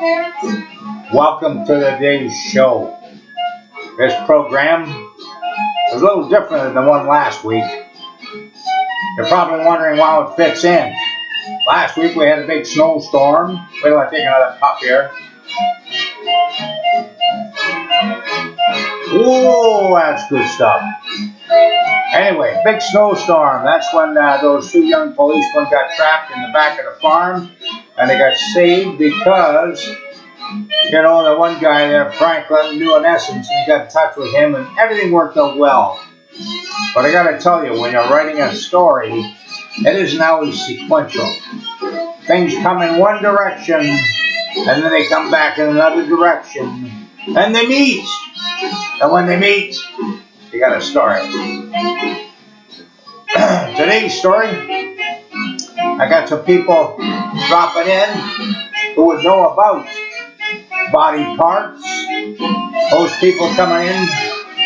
Welcome to today's show. This program is a little different than the one last week. You're probably wondering how it fits in. Last week we had a big snowstorm. Wait till I take another puff here. Ooh, that's good stuff. Anyway, big snowstorm. That's when those two young policemen got trapped in the back of the farm, and they got saved because, you know, the one guy there, Franklin, knew in essence, and he got in touch with him, and everything worked out well. But I got to tell you, when you're writing a story, it isn't always sequential. Things come in one direction, and then they come back in another direction, and they meet. And when they meet, you got a story. Today's story, I got some people dropping in who would know about body parts. Those people coming in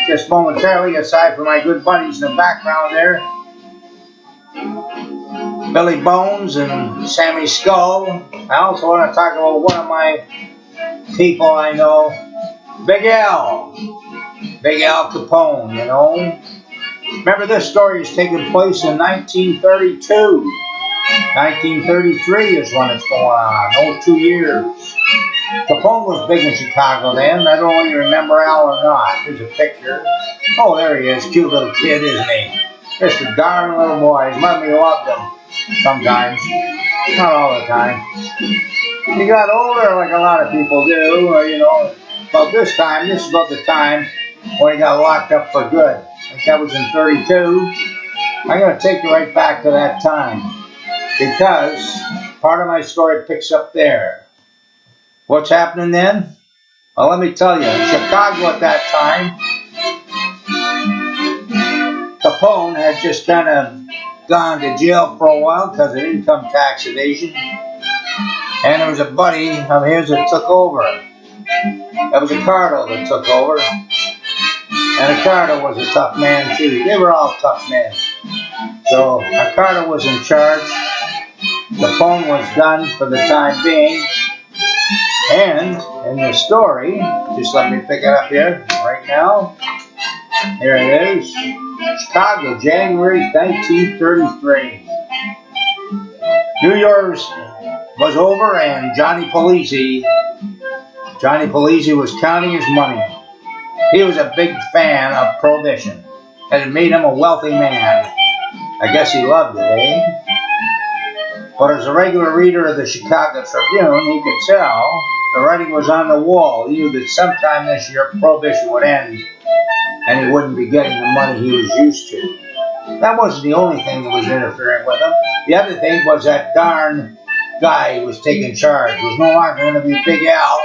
just momentarily, aside from my good buddies in the background there, Billy Bones and Sammy Skull. I also want to talk about one of my people I know, Big Al Capone, you know. Remember, this story is taking place in 1932. 1933 is when it's going on. Oh, 2 years. Capone was big in Chicago then. I don't know if you remember Al or not. Here's a picture. Oh, there he is. Cute little kid, isn't he? Just a darn little boy. His mommy loved him. Sometimes. Not all the time. He got older like a lot of people do. You know, about this time, this is about the time when he got locked up for good. I think that was in 32. I'm going to take you right back to that time, because part of my story picks up there. What's happening then? Well, let me tell you, in Chicago at that time, Capone had just kind of gone to jail for a while because of income tax evasion. And there was a buddy of his that took over. That was Ricardo that took over. And Ricardo was a tough man too. They were all tough men. So Ricardo was in charge. Capone was done for the time being. And in the story, just let me pick it up here right now. Here it is. Chicago, January 1933. New Year's was over, and Johnnie Polizzi was counting his money. He was a big fan of Prohibition, and it made him a wealthy man. I guess he loved it, eh? But as a regular reader of the Chicago Tribune, he could tell the writing was on the wall. He knew that sometime this year Prohibition would end, and he wouldn't be getting the money he was used to. That wasn't the only thing that was interfering with him. The other thing was that darn guy who was taking charge. It was no longer going to be Big Al.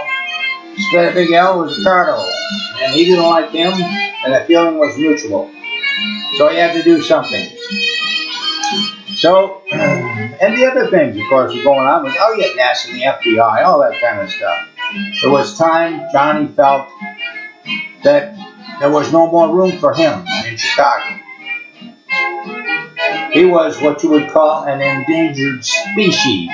Instead of Big Al, it was Ricardo. And he didn't like him, and the feeling was mutual. So he had to do something. So, and the other things, of course, were going on was NS and the FBI, all that kind of stuff. It was time Johnny felt that there was no more room for him in Chicago. He was what you would call an endangered species.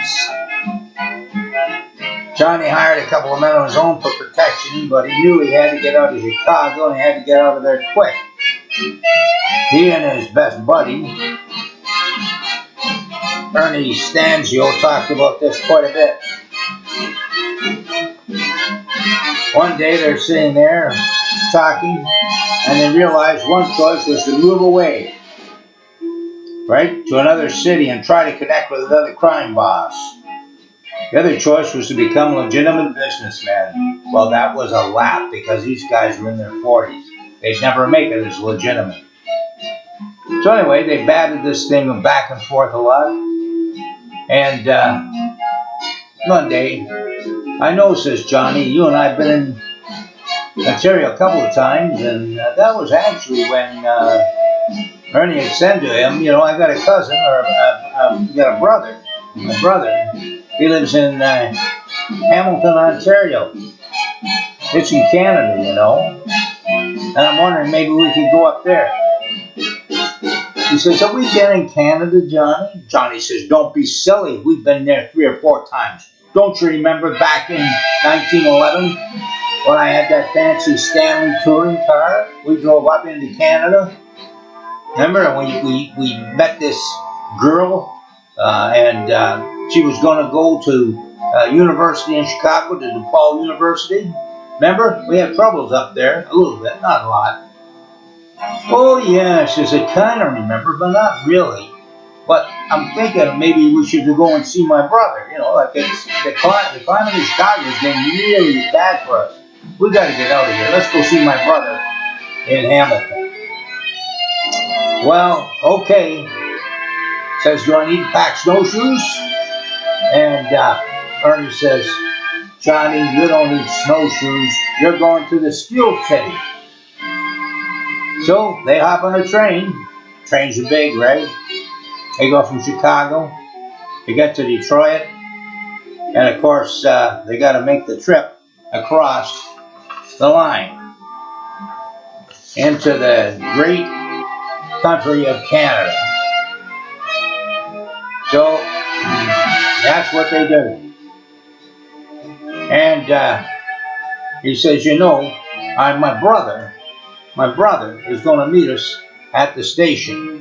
Johnny hired a couple of men of his own for protection, but he knew he had to get out of Chicago, and he had to get out of there quick. He and his best buddy, Ernie Stanzio, talked about this quite a bit. One day they're sitting there talking, and they realized one choice was to move away, right, to another city and try to connect with another crime boss. The other choice was to become legitimate businessmen. Well, that was a lap, because these guys were in their 40s. They'd never make it as legitimate. So anyway, they batted this thing back and forth a lot. And one day, I know, says Johnny, you and I have been in Ontario a couple of times, and that was actually when Ernie had said to him, you know, I got a cousin, or I got a brother. My brother, he lives in Hamilton, Ontario. It's in Canada, you know. And I'm wondering, maybe we could go up there. He says, have we been in Canada, Johnny? Johnny says, don't be silly. We've been there 3 or 4 times. don't you remember back in 1911 when I had that fancy Stanley touring car? We drove up into Canada. Remember, and we met this girl, and she was going to go to university in Chicago, to DePaul University. Remember, we had troubles up there, a little bit, not a lot. Oh yeah, she says, I kind of remember, but not really. But I'm thinking maybe we should go and see my brother. You know, like it's the climate in Chicago is getting really bad for us. We got to get out of here. Let's go see my brother in Hamilton. Well, okay. Says, do I need to pack snowshoes? And Ernie says, Johnny, you don't need snowshoes. You're going to the Steel City. So they hop on a train. Trains are big, right? They go from Chicago. They get to Detroit. And of course, they got to make the trip across the line into the great country of Canada. So that's what they do. And he says, you know, my brother is going to meet us at the station.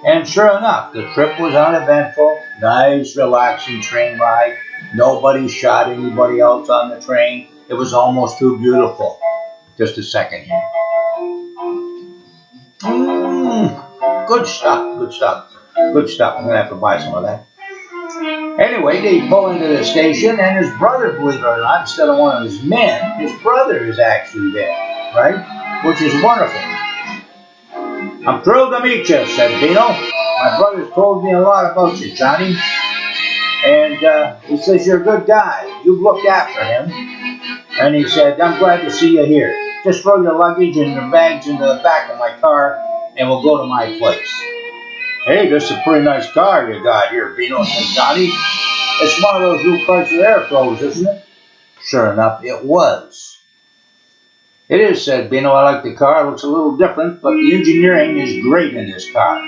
And sure enough, the trip was uneventful. Nice, relaxing train ride. Nobody shot anybody else on the train. It was almost too beautiful. Just a second here. Good stuff, good stuff. Good stuff. I'm going to have to buy some of that. Anyway, they pull into the station, and his brother, believe it or not, instead of one of his men, his brother is actually there, right? Which is wonderful. I'm thrilled to meet you, said Bino. My brother's told me a lot about you, Johnny. And he says you're a good guy. You've looked after him. And he said, I'm glad to see you here. Just throw your luggage and your bags into the back of my car, and we'll go to my place. Hey, this is a pretty nice car you got here, Bino, said Johnny. It's one of those new Chrysler Airflows, isn't it? Sure enough, it was. It is, said Bino. I like the car. It looks a little different, but the engineering is great in this car.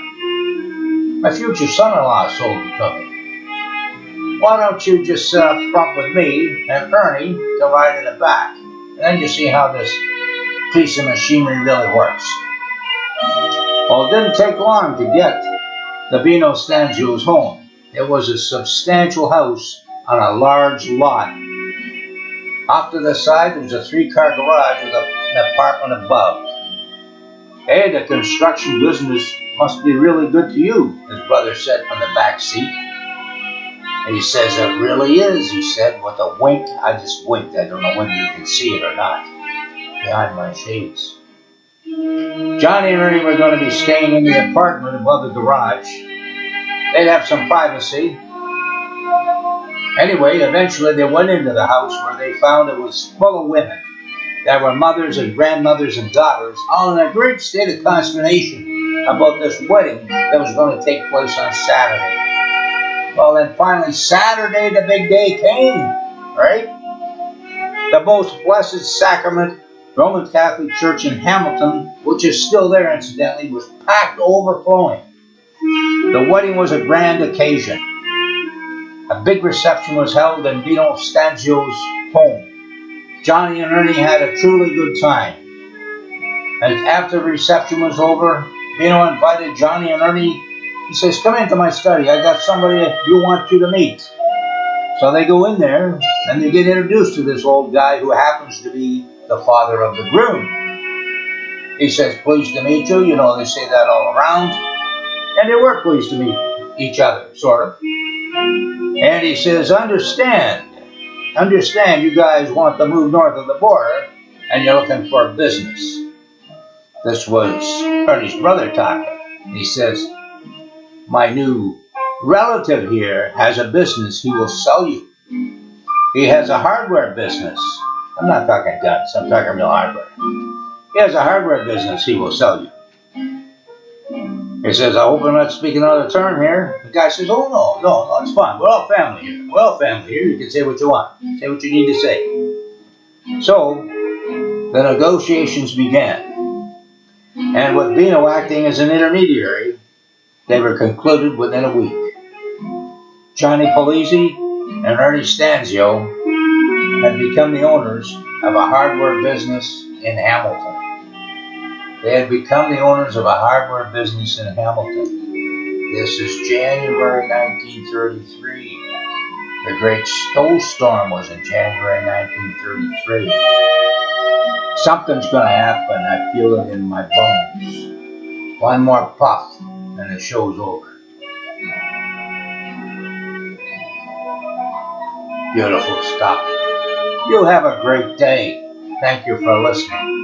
My future son-in-law sold it to me. Why don't you just front with me and Ernie to ride in the back, and then you see how this piece of machinery really works. Well, it didn't take long to get to Bino Stanzio's home. It was a substantial house on a large lot. Off to the side, there was a 3-car garage with an apartment above. Hey, the construction business must be really good to you, his brother said from the back seat. And he says, it really is, he said, with a wink. I just winked. I don't know whether you can see it or not. Behind my shades. Johnny and Ernie were going to be staying in the apartment above the garage. They'd have some privacy. Anyway, eventually they went into the house where they found it was full of women. There were mothers and grandmothers and daughters, all in a great state of consternation about this wedding that was going to take place on Saturday. Well, then finally Saturday, the big day came, right? The Most Blessed Sacrament Roman Catholic Church in Hamilton, which is still there incidentally, was packed overflowing. The wedding was a grand occasion. A big reception was held in Bino Stanzio's home. Johnny and Ernie had a truly good time. And after the reception was over, Bino invited Johnny and Ernie. He says, come into my study. I got somebody you want you to meet. So they go in there, and they get introduced to this old guy who happens to be the father of the groom. He says, pleased to meet you. You know, they say that all around. And they were pleased to meet each other, sort of. And he says, understand you guys want to move north of the border, and you're looking for business. This was Ernie's brother talking. He says, my new relative here has a business he will sell you. He has a hardware business. I'm not talking guns, I'm talking real hardware. He has a hardware business he will sell you. He says, I hope I'm not speaking out of turn here. The guy says, oh, no, it's fine. We're all family here. We're all family here. You can say what you want. Say what you need to say. So, the negotiations began. And with Bino acting as an intermediary, they were concluded within a week. Johnny Polizzi and Ernie Stanzio had become the owners of a hardware business in Hamilton. They had become the owners of a hardware business in Hamilton. This is January 1933. The great snowstorm was in January 1933. Something's going to happen. I feel it in my bones. One more puff and the show's over. Beautiful stuff. You have a great day. Thank you for listening.